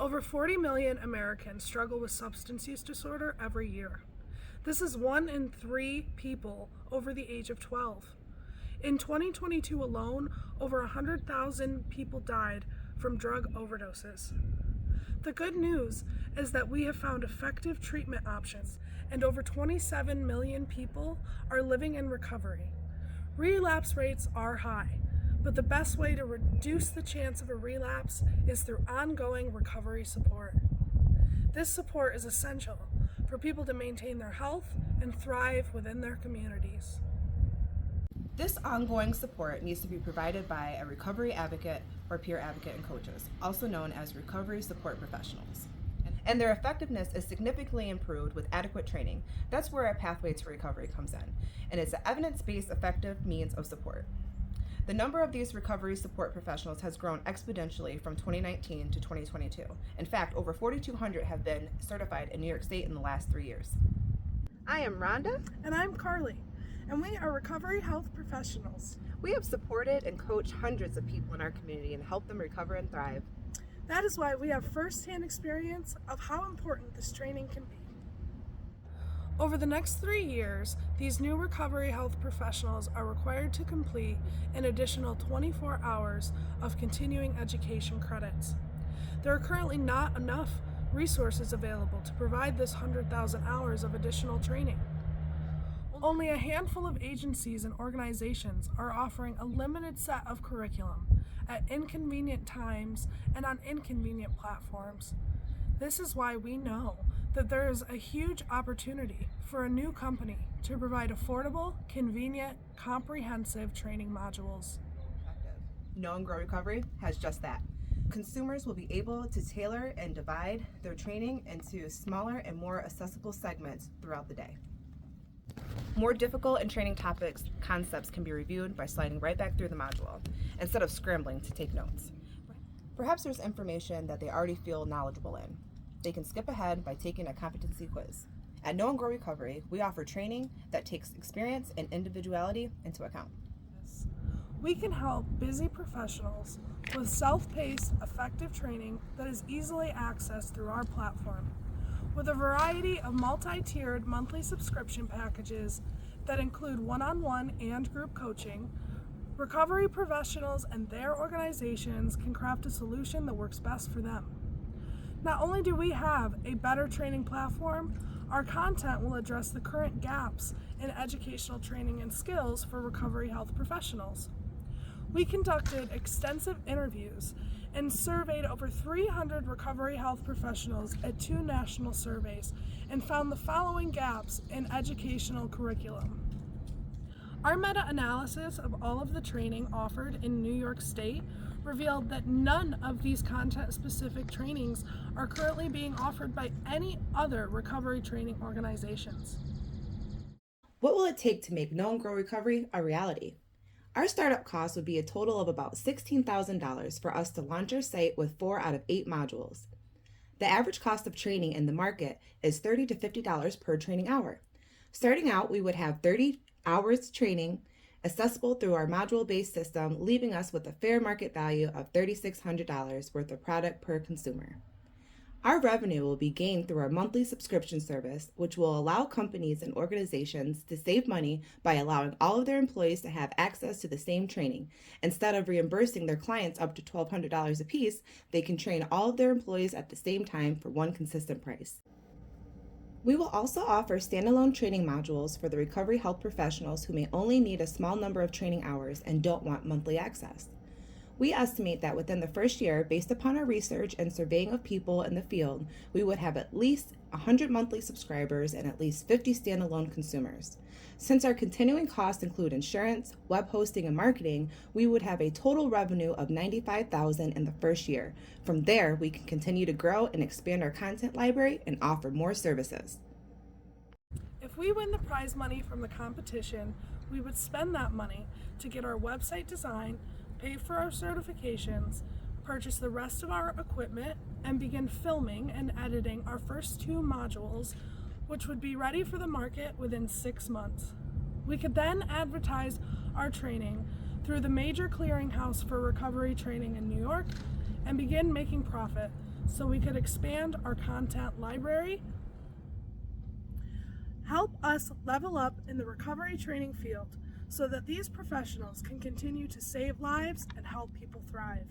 Over 40 million Americans struggle with substance use disorder every year. This is 1 in 3 people over the age of 12. In 2022 alone, over 100,000 people died from drug overdoses. The good news is that we have found effective treatment options, and over 27 million people are living in recovery. Relapse rates are high, but the best way to reduce the chance of a relapse is through ongoing recovery support. This support is essential for people to maintain their health and thrive within their communities. This ongoing support needs to be provided by a recovery advocate or peer advocate and coaches, also known as recovery support professionals. And their effectiveness is significantly improved with adequate training. That's where our pathway to recovery comes in, and it's an evidence-based effective means of support. The number of these recovery support professionals has grown exponentially from 2019 to 2022. In fact, over 4,200 have been certified in New York State in the last 3 years. I am Rhonda. And I'm Carly, and we are recovery health professionals. We have supported and coached hundreds of people in our community and helped them recover and thrive. That is why we have firsthand experience of how important this training can be. Over the next 3 years, these new recovery health professionals are required to complete an additional 24 hours of continuing education credits. There are currently not enough resources available to provide this 100,000 hours of additional training. Only a handful of agencies and organizations are offering a limited set of curriculum at inconvenient times and on inconvenient platforms. This is why we know that there is a huge opportunity for a new company to provide affordable, convenient, comprehensive training modules. Know and Grow Recovery has just that. Consumers will be able to tailor and divide their training into smaller and more accessible segments throughout the day. More difficult and training topics, concepts can be reviewed by sliding right back through the module instead of scrambling to take notes. Perhaps there's information that they already feel knowledgeable in. They can skip ahead by taking a competency quiz. At Know and Grow Recovery, we offer training that takes experience and individuality into account. We can help busy professionals with self-paced, effective training that is easily accessed through our platform. With a variety of multi-tiered monthly subscription packages that include one-on-one and group coaching, recovery professionals and their organizations can craft a solution that works best for them. Not only do we have a better training platform, our content will address the current gaps in educational training and skills for recovery health professionals. We conducted extensive interviews and surveyed over 300 recovery health professionals at 2 national surveys and found the following gaps in educational curriculum. Our meta-analysis of all of the training offered in New York State revealed that none of these content-specific trainings are currently being offered by any other recovery training organizations. What will it take to make Know and Grow Recovery a reality? Our startup cost would be a total of about $16,000 for us to launch our site with 4 out of 8 modules. The average cost of training in the market is $30 to $50 per training hour. Starting out, we would have 30 hours training accessible through our module-based system, leaving us with a fair market value of $3,600 worth of product per consumer. Our revenue will be gained through our monthly subscription service, which will allow companies and organizations to save money by allowing all of their employees to have access to the same training. Instead of reimbursing their clients up to $1,200 apiece, they can train all of their employees at the same time for one consistent price. We will also offer standalone training modules for the recovery health professionals who may only need a small number of training hours and don't want monthly access. We estimate that within the first year, based upon our research and surveying of people in the field, we would have at least 100 monthly subscribers and at least 50 standalone consumers. Since our continuing costs include insurance, web hosting, and marketing, we would have a total revenue of $95,000 in the first year. From there, we can continue to grow and expand our content library and offer more services. If we win the prize money from the competition, we would spend that money to get our website designed, pay for our certifications, purchase the rest of our equipment, and begin filming and editing our first 2 modules, which would be ready for the market within 6 months. We could then advertise our training through the major clearinghouse for recovery training in New York and begin making profit so we could expand our content library. Help us level up in the recovery training field so that these professionals can continue to save lives and help people thrive.